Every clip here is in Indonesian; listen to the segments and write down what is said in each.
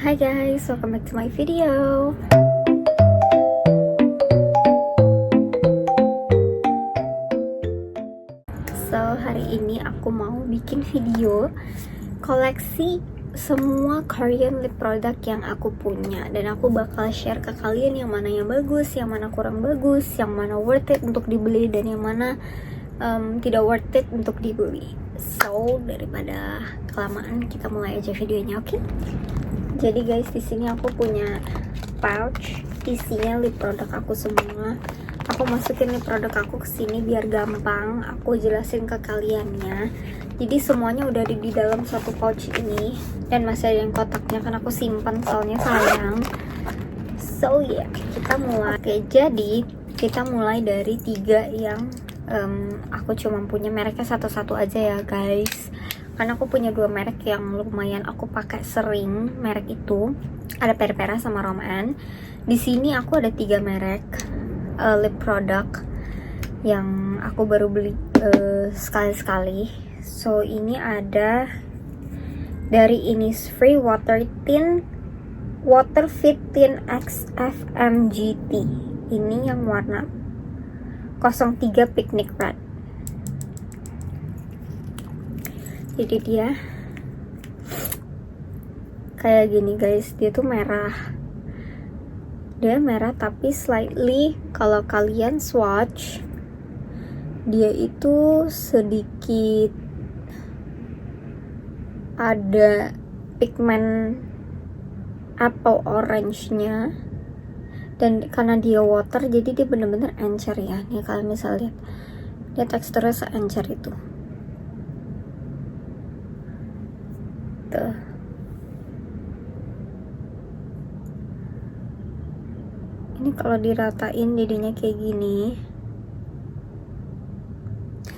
Hi guys, welcome back to my video. So, hari ini aku mau bikin video koleksi semua Korean lip product yang aku punya. Dan aku bakal share ke kalian yang mana yang bagus, yang mana kurang bagus, yang mana worth it untuk dibeli, dan yang mana tidak worth it untuk dibeli. So, daripada kelamaan, kita mulai aja videonya, oke? Jadi guys, di sini aku punya pouch isinya lip produk aku semua. Aku masukin lip produk aku ke sini biar gampang aku jelasin ke kaliannya. Jadi semuanya udah ada di dalam satu pouch ini, dan masih ada yang kotaknya kan aku simpan soalnya sayang. So yeah, kita mulai. Oke, jadi kita mulai dari 3 yang aku cuma punya mereknya satu-satu aja ya guys, karena aku punya 2 merek yang lumayan aku pakai sering. Merek itu ada Perpera sama Roman. Di sini aku ada 3 merek lip product yang aku baru beli sekali-sekali. So ini ada dari Innisfree Water Fit Tint X FMGT. Ini yang warna 03 Picnic Red. Jadi dia kayak gini guys, dia tuh merah. Dia merah tapi slightly, kalau kalian swatch, dia itu sedikit ada pigmen apple orange-nya. Dan karena dia water, jadi dia bener-bener encer ya. Nih kalian bisa lihat, dia teksturnya se-encer itu. Tuh. Ini kalau diratain jadinya kayak gini.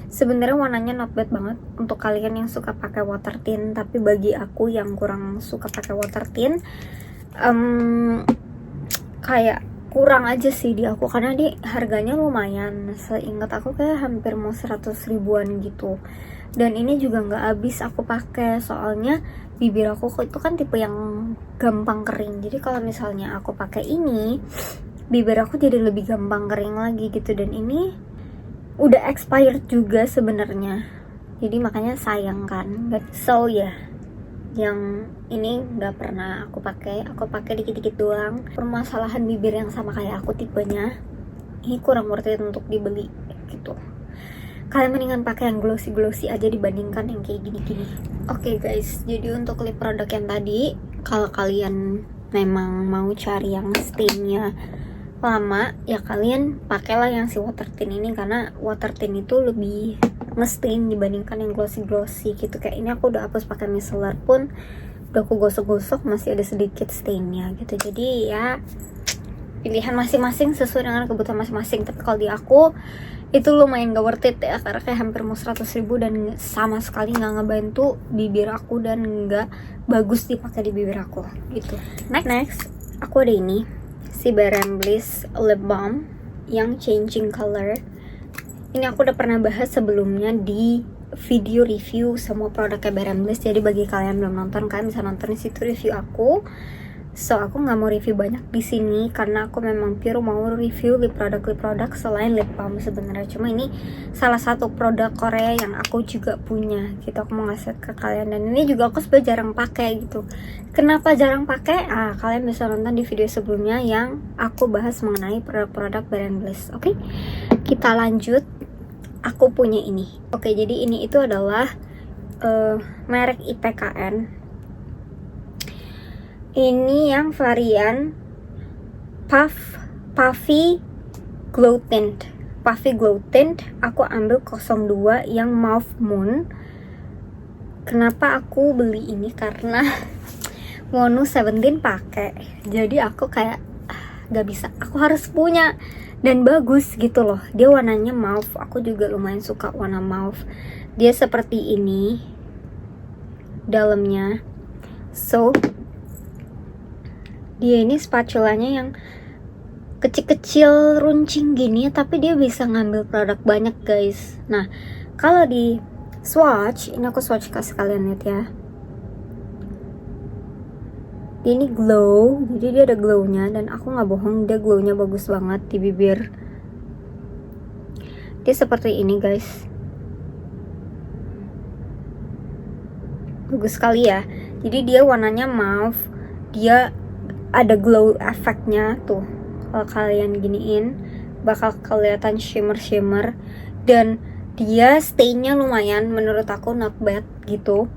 Sebenarnya warnanya not bad banget untuk kalian yang suka pakai water tint, tapi bagi aku yang kurang suka pakai water tint, kayak kurang aja sih di aku, karena di harganya lumayan. Seingat aku kayak hampir mau 100 ribuan gitu. Dan ini juga nggak habis aku pakai, soalnya bibir aku itu kan tipe yang gampang kering. Jadi kalau misalnya aku pakai ini, bibir aku jadi lebih gampang kering lagi gitu. Dan ini udah expired juga sebenarnya, jadi makanya sayang kan. So ya, yang ini nggak pernah aku pakai dikit-dikit doang. Permasalahan bibir yang sama kayak aku tipenya, ini kurang worth it untuk dibeli gitu. Kalian mendingan pakai yang glossy aja dibandingkan yang kayak gini-gini. Oke guys, jadi untuk lip produk yang tadi, kalau kalian memang mau cari yang stainnya lama, ya kalian pakailah yang si water tint ini, karena water tint itu lebih ngestain dibandingkan yang glossy gitu. Kayak ini aku udah hapus pakai micellar pun udah aku gosok-gosok masih ada sedikit stainnya gitu. Jadi ya pilihan masing-masing sesuai dengan kebutuhan masing-masing. Tapi kalau di aku itu lumayan gak worth it ya, karena kayak hampir mau 100 ribu dan sama sekali gak ngebantu bibir aku dan gak bagus dipakai di bibir aku gitu. Next aku ada ini, si Bare Bliss Lip Balm yang changing color. Ini aku udah pernah bahas sebelumnya di video review semua produknya Bare Bliss. Jadi bagi kalian belum nonton, kalian bisa nonton di situ review aku. So aku nggak mau review banyak di sini karena aku memang pure mau review lip produk selain lip balm sebenarnya. Cuma ini salah satu produk Korea yang aku juga punya gitu. Aku mau ngasih ke kalian, dan ini juga aku sebenarnya jarang pakai gitu. Kenapa jarang pakai? Kalian bisa nonton di video sebelumnya yang aku bahas mengenai produk-produk Bare Bliss. Oke, kita lanjut. Aku punya ini. Oke, jadi ini itu adalah merek IPKN. Ini yang varian Puffy Glow Tint. Aku ambil 02 yang Mauve Moon. Kenapa aku beli ini? Karena Wonu 17 pakai. Jadi aku kayak gak bisa, aku harus punya, dan bagus gitu loh. Dia warnanya mauve. Aku juga lumayan suka warna mauve. Dia seperti ini dalamnya. So dia ini spatulanya yang kecil-kecil runcing gini, tapi dia bisa ngambil produk banyak guys. Nah, kalau di swatch, ini aku swatch ke sekalian lihat ya. Dia ini glow, jadi dia ada glownya, dan aku nggak bohong, dia glownya bagus banget di bibir. Dia seperti ini guys, bagus sekali ya. Jadi dia warnanya mauve, dia ada glow efeknya tuh. Kalau kalian giniin bakal kelihatan shimmer, dan dia stay-nya lumayan, menurut aku not bad gitu.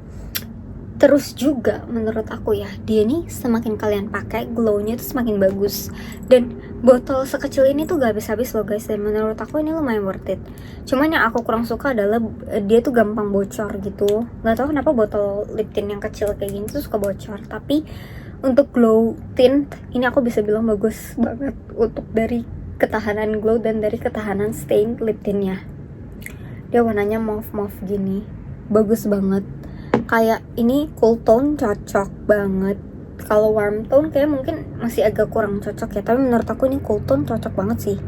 Terus juga menurut aku ya, dia nih semakin kalian pakai, glow-nya tuh semakin bagus. Dan botol sekecil ini tuh gak habis-habis loh guys, dan menurut aku ini lumayan worth it. Cuman yang aku kurang suka adalah dia tuh gampang bocor gitu. Gak tahu kenapa botol lip tint yang kecil kayak gini tuh suka bocor. Tapi untuk glow tint ini aku bisa bilang bagus banget untuk dari ketahanan glow dan dari ketahanan stain lip tintnya. Dia warnanya mauve gini, bagus banget. Kayak ini cool tone cocok banget. Kalau warm tone kayak mungkin masih agak kurang cocok ya, tapi menurut aku ini cool tone cocok banget sih.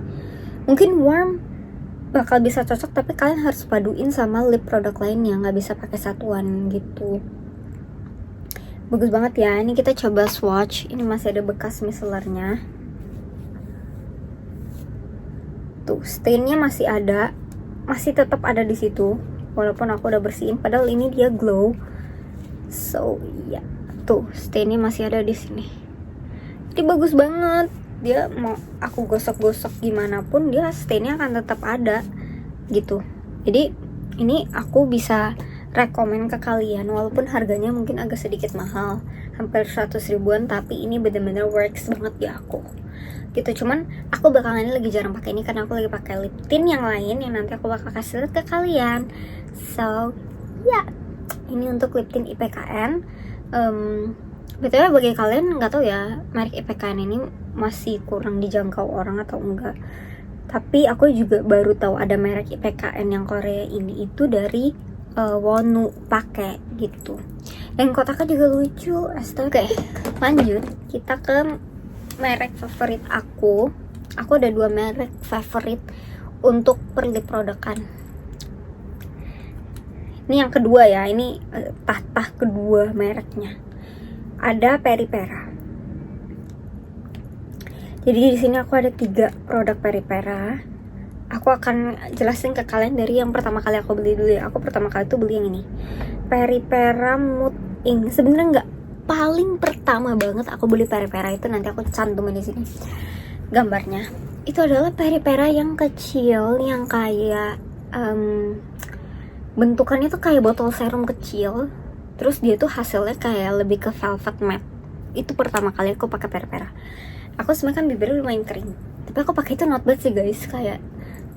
Mungkin warm bakal bisa cocok, tapi kalian harus paduin sama lip produk lainnya, nggak bisa pakai satuan gitu. Bagus banget ya. Ini kita coba swatch. Ini masih ada bekas micellarnya. Tuh, stainnya masih ada, masih tetap ada di situ. Walaupun aku udah bersihin, padahal ini dia glow. So ya, tuh stainnya masih ada di sini. Jadi bagus banget. Dia mau aku gosok-gosok gimana pun, dia stainnya akan tetap ada gitu. Jadi ini aku bisa rekomen ke kalian, walaupun harganya mungkin agak sedikit mahal, hampir 100 ribuan, tapi ini bener-bener works banget di aku gitu. Cuman aku belakangan ini lagi jarang pakai ini karena aku lagi pakai lip tint yang lain yang nanti aku bakal kasih lihat ke kalian. So ya, ini untuk lip tint IPKN. Betulnya bagi kalian nggak tahu ya, merek IPKN ini masih kurang dijangkau orang atau enggak. Tapi aku juga baru tahu ada merek IPKN yang Korea ini itu dari Wonu pakai gitu. Dan kotaknya juga lucu. Astaga. Oke, lanjut kita ke merek favorit aku. Aku ada 2 merek favorit untuk perlip produkan. Ini yang kedua ya, ini tahta kedua mereknya. Ada Peripera. Jadi di sini aku ada 3 produk Peripera. Aku akan jelasin ke kalian dari yang pertama kali aku beli dulu ya. Aku pertama kali tuh beli yang ini, Peripera Mood Ink. Sebenarnya nggak paling pertama banget aku beli Peripera itu, nanti aku cantumin di sini gambarnya. Itu adalah Peripera yang kecil, yang kayak bentukannya tuh kayak botol serum kecil. Terus dia tuh hasilnya kayak lebih ke velvet matte. Itu pertama kali aku pakai Peripera. Aku sebenarnya kan bibirnya lumayan kering, tapi aku pakai itu not bad sih guys. Kayak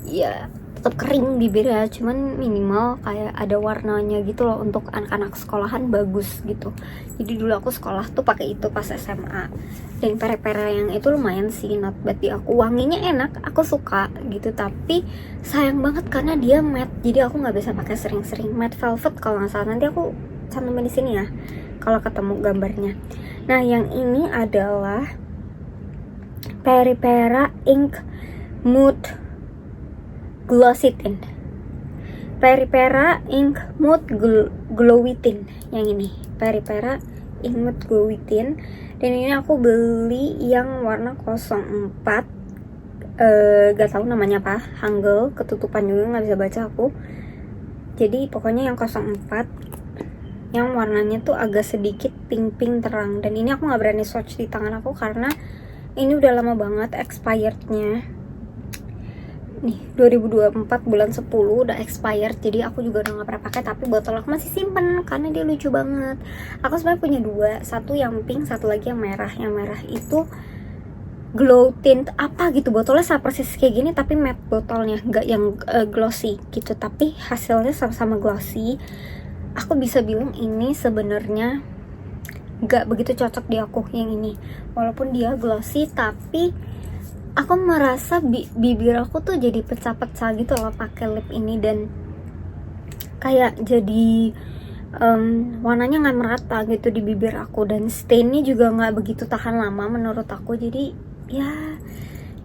ya tetap kering bibirnya, cuman minimal kayak ada warnanya gitu loh. Untuk anak-anak sekolahan bagus gitu. Jadi dulu aku sekolah tuh pakai itu pas SMA. Dan Peripera yang itu lumayan sih not bad di aku. Wanginya enak, aku suka gitu. Tapi sayang banget karena dia matte, jadi aku nggak bisa pakai sering-sering. Matte velvet kalau nggak salah, nanti aku cantumin di sini ya kalau ketemu gambarnya. Nah yang ini adalah Peripera Ink Mood Glossy Tint. Peripera Ink Mood Glowy Tint. Yang ini Peripera Ink Mood Glowy Tint. Dan ini aku beli yang warna 04. Gak tahu namanya apa, Hangul, ketutupan juga nggak bisa baca aku. Jadi pokoknya yang 04, yang warnanya tuh agak sedikit pink terang. Dan ini aku nggak berani swatch di tangan aku karena ini udah lama banget expirednya. Nih 2024 bulan 10 udah expired, jadi aku juga udah gak pernah pakai. Tapi botol aku masih simpen karena dia lucu banget. Aku sebenarnya punya 2, satu yang pink, satu lagi yang merah. Yang merah itu glow tint apa gitu, botolnya sama persis kayak gini tapi matte botolnya, nggak yang glossy gitu, tapi hasilnya sama-sama glossy. Aku bisa bilang ini sebenarnya nggak begitu cocok di aku yang ini, walaupun dia glossy, tapi aku merasa bibir aku tuh jadi pecah-pecah gitu loh pakai lip ini. Dan kayak jadi warnanya nggak merata gitu di bibir aku, dan stainnya juga nggak begitu tahan lama menurut aku. Jadi ya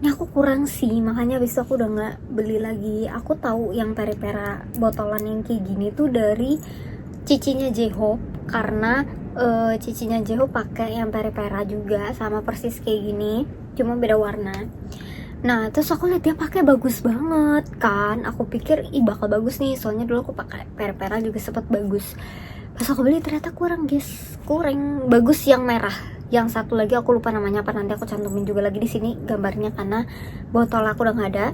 ini aku kurang sih, makanya besok aku udah nggak beli lagi. Aku tahu yang Peripera botolan yang kayak gini tuh dari cicinya J-Hope, karena cicinya Jeho pakai yang pera juga, sama persis kayak gini, cuma beda warna. Nah terus aku lihat dia pakai bagus banget kan, aku pikir ih bakal bagus nih, soalnya dulu aku pakai pera juga sempat bagus. Pas aku beli ternyata kurang guys, kurang bagus yang merah. Yang satu lagi aku lupa namanya apa, nanti aku cantumin juga lagi di sini gambarnya karena botol aku udah nggak ada.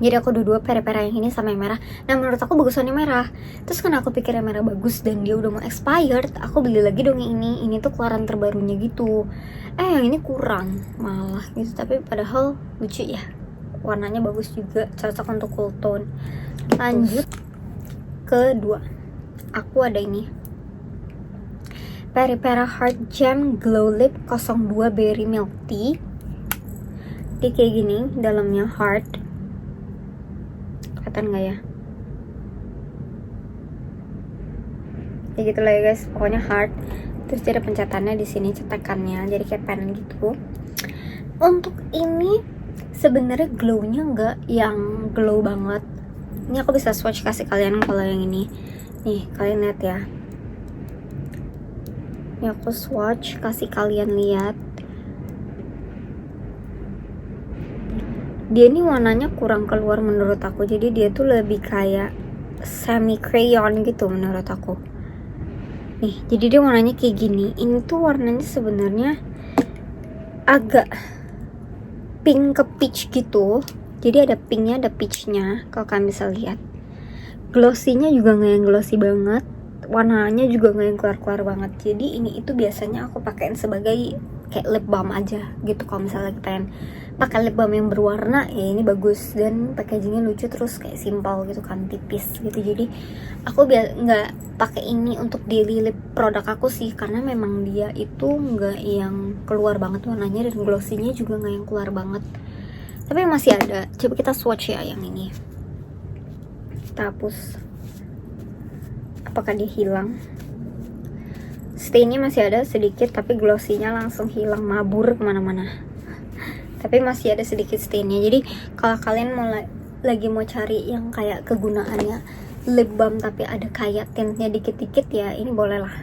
Jadi aku dua pera yang ini sama yang merah. Nah menurut aku bagusan yang merah. Terus karena aku pikir yang merah bagus dan dia udah mau expired, aku beli lagi dong yang ini. Ini tuh keluaran terbarunya gitu. Yang ini kurang malah gitu. Tapi padahal lucu ya, warnanya bagus juga, cocok untuk cool tone. Lanjut kedua, aku ada ini Peripera Heart Gem Glow Lip 02 Berry Milk Tea. Dia kayak gini, dalamnya heart. Kelihatan nggak ya? Ya gitu lah ya guys, pokoknya heart. Terus ada pencetannya di sini, cetakannya, jadi kayak pen gitu. Untuk ini sebenarnya glownya nggak yang glow banget. Ini aku bisa swatch kasih kalian kalau yang ini. Nih kalian lihat ya. Ini aku swatch kasih kalian lihat. Dia ini warnanya kurang keluar menurut aku, jadi dia tuh lebih kayak semi crayon gitu menurut aku. Nih, jadi dia warnanya kayak gini. Ini tuh warnanya sebenarnya agak pink ke peach gitu. Jadi ada pinknya, ada peachnya. Kalau kalian bisa lihat, glossy-nya juga nggak yang glossy banget, warnanya juga nggak yang keluar-keluar banget. Jadi ini itu biasanya aku pakein sebagai kayak lip balm aja gitu. Kalau misalnya lagi pengen pakai lip balm yang berwarna, ya ini bagus, dan packagingnya lucu, terus kayak simpel gitu kan, tipis gitu. Jadi aku nggak pakai ini untuk daily lip produk aku sih, karena memang dia itu nggak yang keluar banget warnanya, dan glossy-nya juga nggak yang keluar banget. Tapi masih ada, coba kita swatch ya yang ini. Kita hapus. Apakah dia hilang? Stainnya masih ada sedikit, tapi glossy-nya langsung hilang, mabur kemana-mana. Tapi masih ada sedikit stainnya. Jadi kalau kalian mau lagi mau cari yang kayak kegunaannya lip balm tapi ada kayak tintnya dikit-dikit, ya ini boleh lah.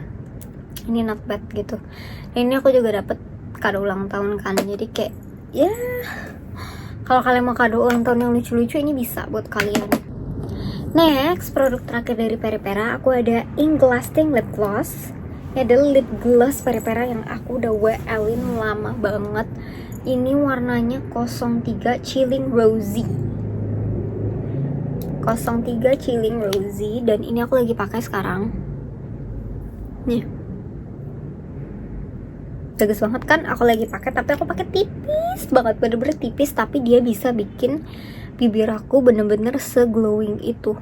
Ini not bad gitu. Dan ini aku juga dapet kado ulang tahun kan, jadi kayak ya kalau kalian mau kado ulang tahun yang lucu-lucu, ini bisa buat kalian. Next, produk terakhir dari Peripera, aku ada Ink Lasting Lip Gloss. Ini adalah lip gloss Peripera yang aku udah WL-in lama banget. Ini warnanya 03 Chilling Rosy. 03 Chilling Rosy, dan ini aku lagi pakai sekarang. Nih. Bagus banget kan? Aku lagi pakai, tapi aku pakai tipis banget, bener-bener tipis, tapi dia bisa bikin bibir aku bener-bener se-glowing itu.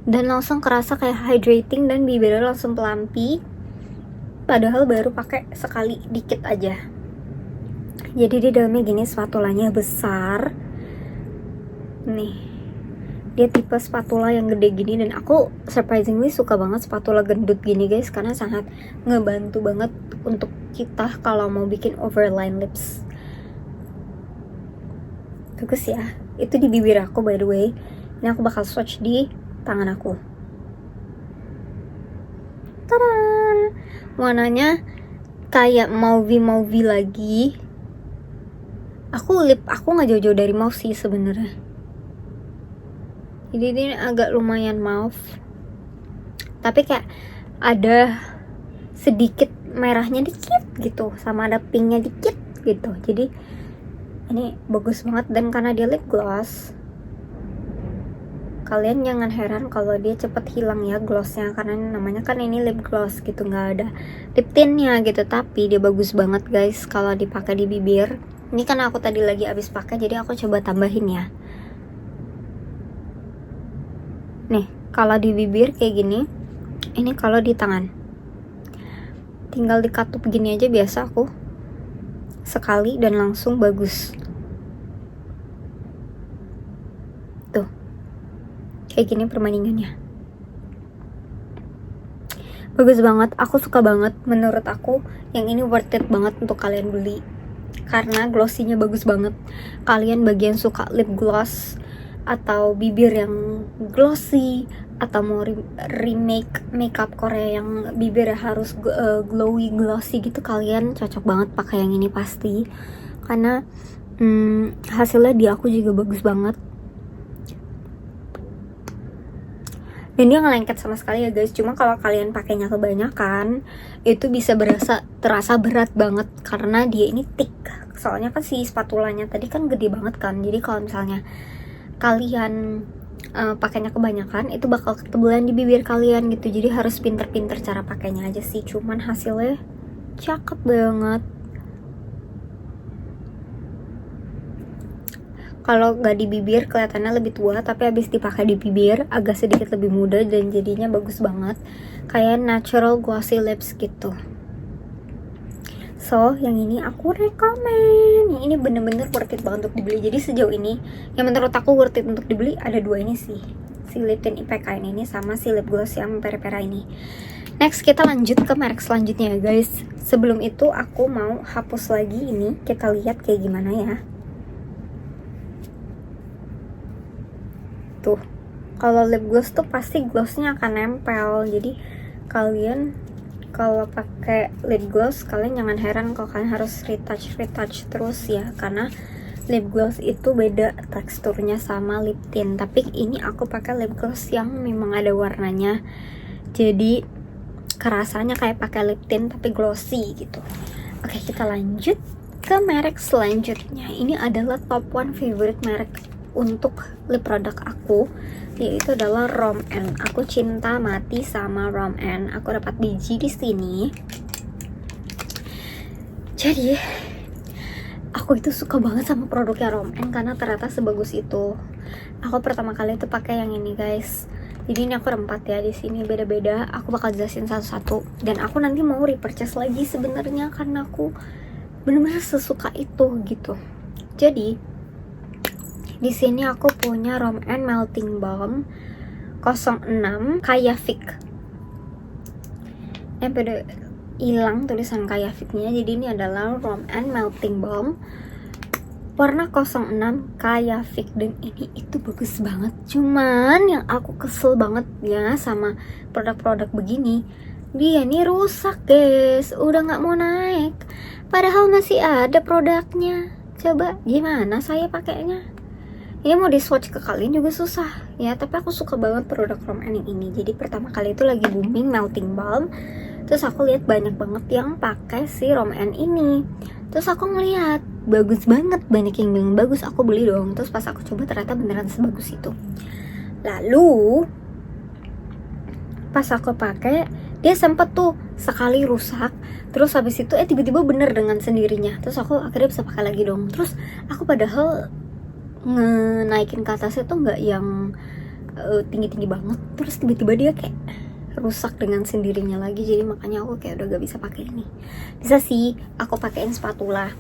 Dan langsung kerasa kayak hydrating, dan bibirnya langsung pelampi. Padahal baru pakai sekali dikit aja. Jadi di dalamnya gini, spatulanya besar. Nih, dia tipe spatula yang gede gini, dan aku surprisingly suka banget spatula gendut gini guys, karena sangat ngebantu banget untuk kita kalau mau bikin overline lips. Bagus ya. Itu di bibir aku by the way. Ini aku bakal swatch di tangan aku. Tada! Warnanya kayak mauve lagi. Lip aku nggak jauh-jauh dari mauve sih sebenarnya. Jadi ini agak lumayan mauve, tapi kayak ada sedikit merahnya dikit gitu, sama ada pinknya dikit gitu. Jadi ini bagus banget, dan karena dia lip gloss, kalian jangan heran kalau dia cepet hilang ya glossnya, karena namanya kan ini lip gloss gitu, nggak ada lip tintnya gitu. Tapi dia bagus banget guys kalau dipakai di bibir. Ini karena aku tadi lagi abis pakai, jadi aku coba tambahin ya. Nih, kalau di bibir kayak gini. Ini kalau di tangan, tinggal dikatup gini aja biasa aku. Sekali dan langsung bagus. Tuh. Kayak gini perbandingannya. Bagus banget, aku suka banget. Menurut aku yang ini worth it banget untuk kalian beli, karena glossy-nya bagus banget. Kalian bagian suka lip gloss atau bibir yang glossy, atau mau remake makeup Korea yang bibir harus glowy glossy gitu, kalian cocok banget pakai yang ini pasti, karena hasilnya di aku juga bagus banget. Dan dia nggak lengket sama sekali ya guys. Cuma kalau kalian pakainya kebanyakan, itu bisa terasa berat banget karena dia ini thick. Soalnya kan si spatulanya tadi kan gede banget kan. Jadi kalau misalnya kalian pakainya kebanyakan, itu bakal ketebalan di bibir kalian gitu. Jadi harus pinter-pinter cara pakainya aja sih. Cuman hasilnya cakep banget. Kalau nggak di bibir kelihatannya lebih tua, tapi habis dipakai di bibir agak sedikit lebih muda dan jadinya bagus banget, kayak natural glossy lips gitu. So yang ini aku rekomen, yang ini bener-bener worth it banget untuk dibeli. Jadi sejauh ini yang menurut aku worth it untuk dibeli ada dua ini sih, si lip tint IPK ini sama si lip gloss yang pera-pera ini. Next kita lanjut ke merek selanjutnya ya guys. Sebelum itu aku mau hapus lagi ini, kita lihat kayak gimana ya. Tuh, kalau lip gloss tuh pasti glossnya akan nempel. Jadi kalian kalau pakai lip gloss, kalian jangan heran kalau kalian harus retouch terus ya, karena lip gloss itu beda teksturnya sama lip tint. Tapi ini aku pakai lip gloss yang memang ada warnanya, jadi kerasanya kayak pakai lip tint tapi glossy gitu. Oke, kita lanjut ke merek selanjutnya. Ini adalah top 1 favorite merek untuk lip product aku, yaitu adalah Rom&. Aku cinta mati sama Rom&. Aku dapat biji di sini. Jadi aku itu suka banget sama produknya Rom&, karena ternyata sebagus itu. Aku pertama kali itu pakai yang ini guys. Jadi ini aku ada 4 ya di sini, beda-beda. Aku bakal jelasin satu-satu. Dan aku nanti mau repurchase lagi sebenarnya, karena aku benar-benar sesuka itu gitu. Jadi di sini aku punya Rom&. Melting Balm 06 Kayafik. Pada hilang tulisan Kayafiknya. Jadi ini adalah Rom&. Melting Balm warna 06 Kayafik, dan ini itu bagus banget. Cuman yang aku kesel banget ya sama produk-produk begini, dia ini rusak guys, udah nggak mau naik, padahal masih ada produknya. Coba gimana saya pakainya? Ini mau di swatch ke kalian juga susah ya, tapi aku suka banget produk Rom&. yang ini. Jadi pertama kali itu lagi booming Melting Balm, terus aku lihat banyak banget yang pakai si Rom&. ini. Terus aku ngeliat bagus banget, banyak yang bilang bagus, aku beli dong. Terus pas aku coba ternyata beneran sebagus itu. Lalu pas aku pakai, dia sempet tuh sekali rusak, terus habis itu tiba-tiba bener dengan sendirinya. Terus aku akhirnya bisa pakai lagi dong. Terus aku padahal ngenaikin ke atasnya tuh nggak yang tinggi-tinggi banget, terus tiba-tiba dia kayak rusak dengan sendirinya lagi. Jadi makanya aku kayak udah gak bisa pakai ini. Bisa sih aku pakein spatula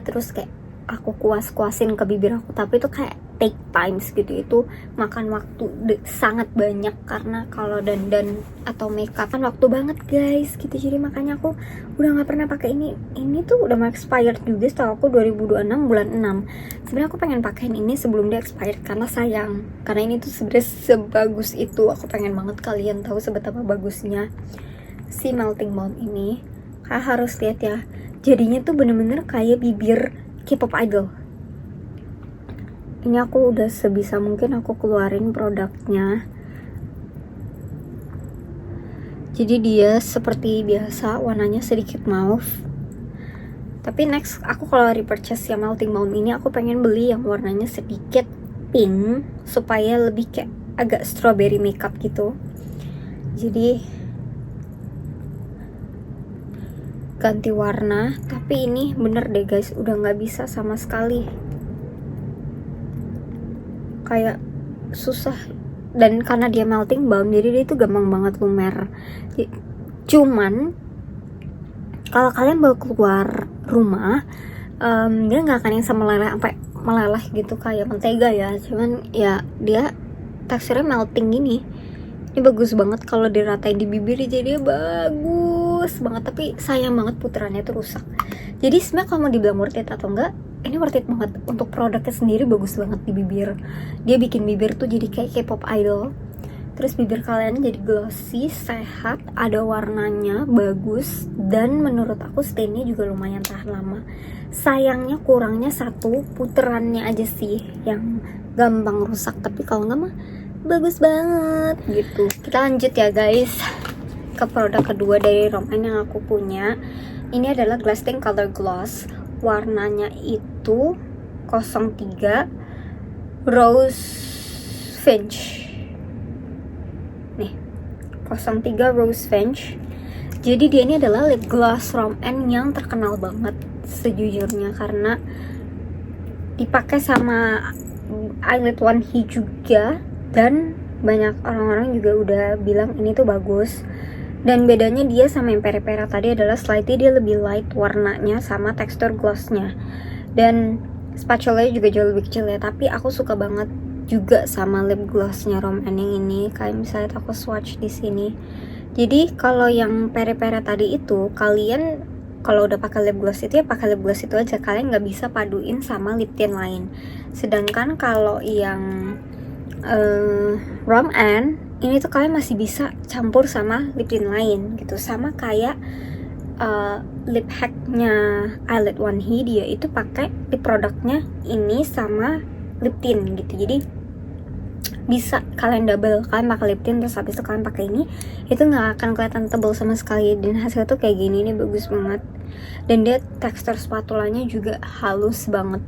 terus kayak aku kuas-kuasin ke bibir aku, tapi itu kayak take times gitu, itu makan waktu sangat banyak, karena kalau dandan atau makeup kan waktu banget guys gitu. Jadi makanya aku udah nggak pernah pakai ini tuh udah mau expired juga setahu aku 2026 bulan 6. Sebenarnya aku pengen pakein ini sebelum dia expired karena sayang, karena ini tuh sebenarnya sebagus itu. Aku pengen banget kalian tahu seberapa bagusnya si Melting Balm ini. Kalian harus lihat ya, jadinya tuh bener-bener kayak bibir K-pop idol. Ini aku udah sebisa mungkin aku keluarin produknya. Jadi dia seperti biasa warnanya sedikit mauve. Tapi next aku kalau repurchase yang Melting Balm ini, aku pengen beli yang warnanya sedikit pink supaya lebih kayak agak strawberry makeup gitu. Jadi ganti warna, tapi ini bener deh guys, udah nggak bisa sama sekali, kayak susah. Dan karena dia melting balm, jadi dia itu gampang banget lumer. Cuman kalau kalian bawa keluar rumah, dia nggak akan yang meleleh sampai meleleh gitu kayak mentega ya. Cuman ya dia teksturnya melting gini. Ini bagus banget kalau diratain di bibir, jadi bagus banget. Tapi sayang banget putarannya itu rusak. Jadi sebenarnya kalau mau dibilang worth it atau enggak, ini worth it banget. Untuk produknya sendiri bagus banget di bibir. Dia bikin bibir tuh jadi kayak K-pop idol. Terus bibir kalian jadi glossy, sehat, ada warnanya, bagus. Dan menurut aku stainnya juga lumayan tahan lama. Sayangnya kurangnya satu, puterannya aja sih yang gampang rusak. Tapi kalau nggak mah bagus banget gitu. Kita lanjut ya guys ke produk kedua dari Rom N yang aku punya. Ini adalah Glassting Color Gloss. Warnanya itu 03 Rose Finch. Nih, 03 Rose Finch. Jadi dia ini adalah lip gloss Rom N yang terkenal banget sejujurnya, karena dipakai sama Eyelid One He juga, dan banyak orang-orang juga udah bilang ini tuh bagus. Dan bedanya dia sama yang pere-pere tadi adalah slightly dia lebih light warnanya sama tekstur glossnya. Dan spatula juga jauh lebih kecil ya, tapi aku suka banget juga sama lip glossnya Rom N yang ini. Kayak misalnya aku swatch di sini. Jadi kalau yang pere-pere tadi itu, kalian kalau udah pakai lip gloss itu ya pakai lip gloss itu aja, kalian nggak bisa paduin sama lip tint lain. Sedangkan kalau yang Rom N ini tuh kalian masih bisa campur sama lip tint lain gitu. Sama kayak lip hacknya Eyelid One He, dia itu pakai di produknya ini sama lip tint gitu. Jadi bisa kalian double, kalian pakai lip tint terus habis itu kalian pakai ini, itu nggak akan kelihatan tebal sama sekali. Dan hasilnya tuh kayak gini, ini bagus banget. Dan dia tekstur spatulanya juga halus banget,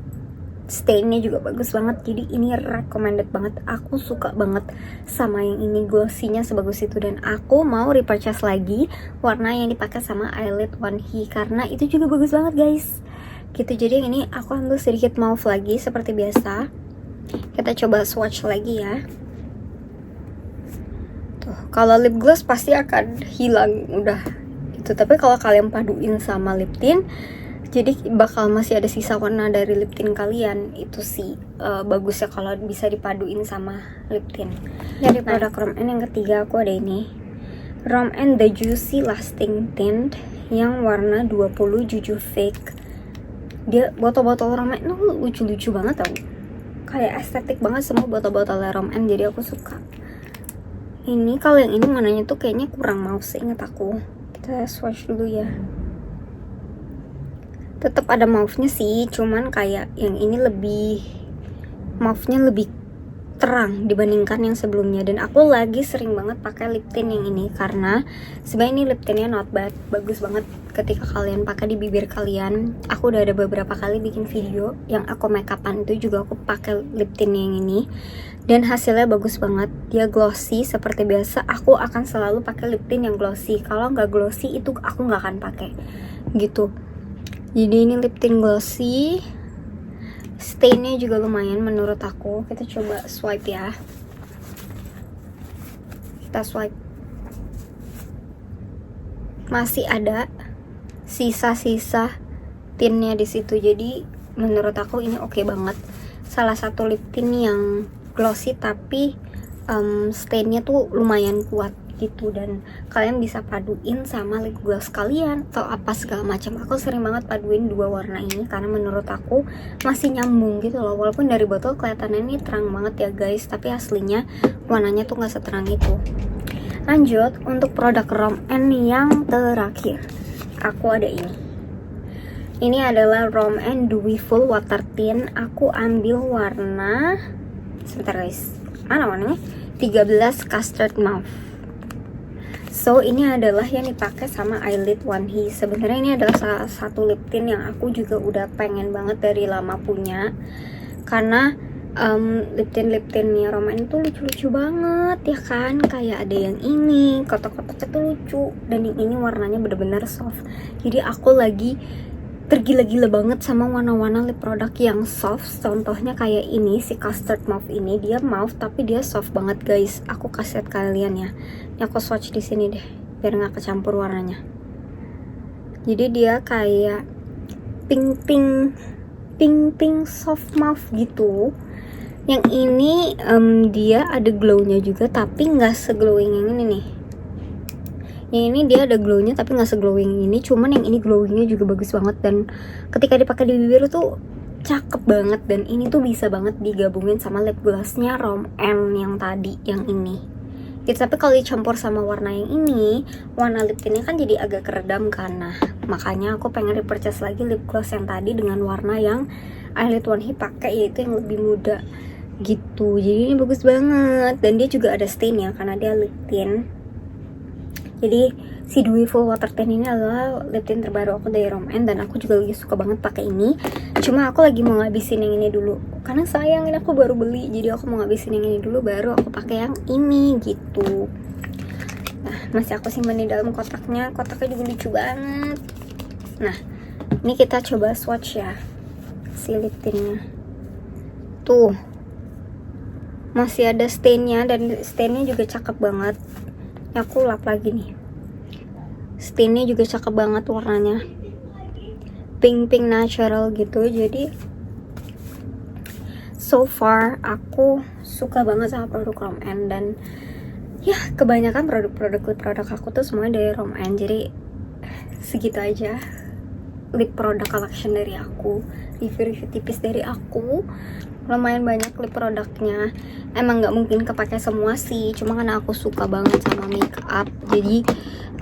stainnya juga bagus banget. Jadi ini recommended banget. Aku suka banget sama yang ini, glossy-nya sebagus itu. Dan aku mau repurchase lagi warna yang dipakai sama Eyelid One He karena itu juga bagus banget guys gitu. Jadi yang ini aku ambil sedikit mauve lagi seperti biasa. Kita coba swatch lagi ya. Tuh, kalau lip gloss pasti akan hilang udah itu. Tapi kalau kalian paduin sama lip tint, jadi bakal masih ada sisa warna dari lip tint kalian. Itu sih bagus ya kalau bisa dipaduin sama lip tint. Dari produk Rom N yang ketiga aku ada ini, Rom N The Juicy Lasting Tint yang warna 20 Juju Fake. Dia botol-botol Rom N tuh lucu-lucu banget tau, kayak estetik banget semua botol-botol Rom N, jadi aku suka. Ini kalau yang ini warnanya tuh kayaknya kurang mauve seinget aku. Kita swatch dulu ya. Tetap ada mauve-nya sih, cuman kayak yang ini lebih mauve-nya lebih terang dibandingkan yang sebelumnya. Dan aku lagi sering banget pakai lip tint yang ini karena sebenarnya ini lip tintnya not bad, bagus banget ketika kalian pakai di bibir kalian. Aku udah ada beberapa kali bikin video yang aku make upan itu juga aku pakai lip tint yang ini dan hasilnya bagus banget. Dia glossy seperti biasa. Aku akan selalu pakai lip tint yang glossy. Kalau nggak glossy itu aku nggak akan pakai gitu. Jadi ini lip tint glossy, stainnya juga lumayan menurut aku. Kita coba swipe ya. Kita swipe. Masih ada sisa-sisa tintnya di situ. Jadi menurut aku ini oke banget. Salah satu lip tint yang glossy tapi stainnya tuh lumayan kuat gitu, dan kalian bisa paduin sama lip gloss kalian atau apa segala macam. Aku sering banget paduin dua warna ini karena menurut aku masih nyambung gitu loh. Walaupun dari botol kelihatannya ini terang banget ya guys, tapi aslinya warnanya tuh nggak seterang itu. Lanjut untuk produk Rom N yang terakhir, aku ada ini. Ini adalah Rom N Dewy Full Water Tint. Aku ambil warna, sebentar guys, mana warnanya? 13 Custard Mauve. So ini adalah yang dipakai sama Eyelid One He. Sebenarnya ini adalah salah satu lip tint yang aku juga udah pengen banget dari lama punya, karena lip tintnya Rom N itu lucu-lucu banget ya kan. Kayak ada yang ini kotak-kotaknya tuh lucu, dan yang ini warnanya bener-bener soft. Jadi aku lagi tergila-gila banget sama warna-warna lip produk yang soft. Contohnya kayak ini, si Custard Mauve ini, dia mauve tapi dia soft banget guys. Aku kasih lihat kalian ya. Ini aku swatch di sini deh biar nggak kecampur warnanya. Jadi dia kayak pink soft mauve gitu. Yang ini dia ada glownya juga tapi nggak seglowing yang ini nih. Yang ini dia ada glownya tapi nggak seglowing ini, cuman yang ini glowingnya juga bagus banget, dan ketika dipakai di bibir tuh cakep banget. Dan ini tuh bisa banget digabungin sama lip glossnya Rom N yang tadi, yang ini gitu. Tapi kalau dicampur sama warna yang ini, warna lip tintnya kan jadi agak keredam kan. Nah makanya aku pengen repurchase lagi lip gloss yang tadi dengan warna yang Eyelid One Hit pakai, yaitu yang lebih muda gitu. Jadi ini bagus banget, dan dia juga ada stain ya karena dia lip tint. Jadi si Dewy Full Water Tint ini adalah lip tint terbaru aku dari Rom N, dan aku juga lagi suka banget pakai ini. Cuma aku lagi mau ngabisin yang ini dulu karena sayang, ini aku baru beli, jadi aku mau ngabisin yang ini dulu baru aku pakai yang ini gitu. Nah masih aku simpan di dalam kotaknya juga lucu banget. Nah ini kita coba swatch ya si lip tintnya. Tuh masih ada stainnya, dan stainnya juga cakep banget. Aku lap lagi nih, stainnya juga cakep banget, warnanya pink natural gitu. Jadi so far aku suka banget sama produk Rom N, dan ya kebanyakan produk aku tuh semuanya dari Rom N. Jadi segitu aja lip product collection dari aku, review tipis dari aku. Lumayan banyak lip produknya, emang nggak mungkin kepake semua sih, cuma karena aku suka banget sama make up, jadi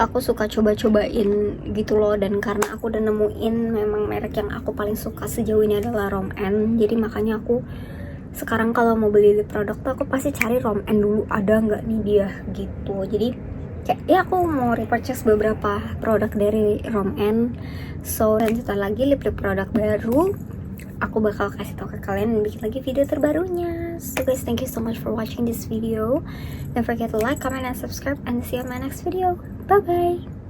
aku suka coba-cobain gitu loh. Dan karena aku udah nemuin memang merek yang aku paling suka sejauh ini adalah Rom N, jadi makanya aku sekarang kalau mau beli lip produk tuh aku pasti cari Rom N dulu, ada nggak nih dia gitu. Jadi kayak ya aku mau repurchase beberapa produk dari Rom N. So dan setelah lagi lip produk baru aku bakal kasih tau ke kalian dan bikin lagi video terbarunya. So guys, thank you so much for watching this video. Don't forget to like, comment, and subscribe, and see you in my next video. Bye bye.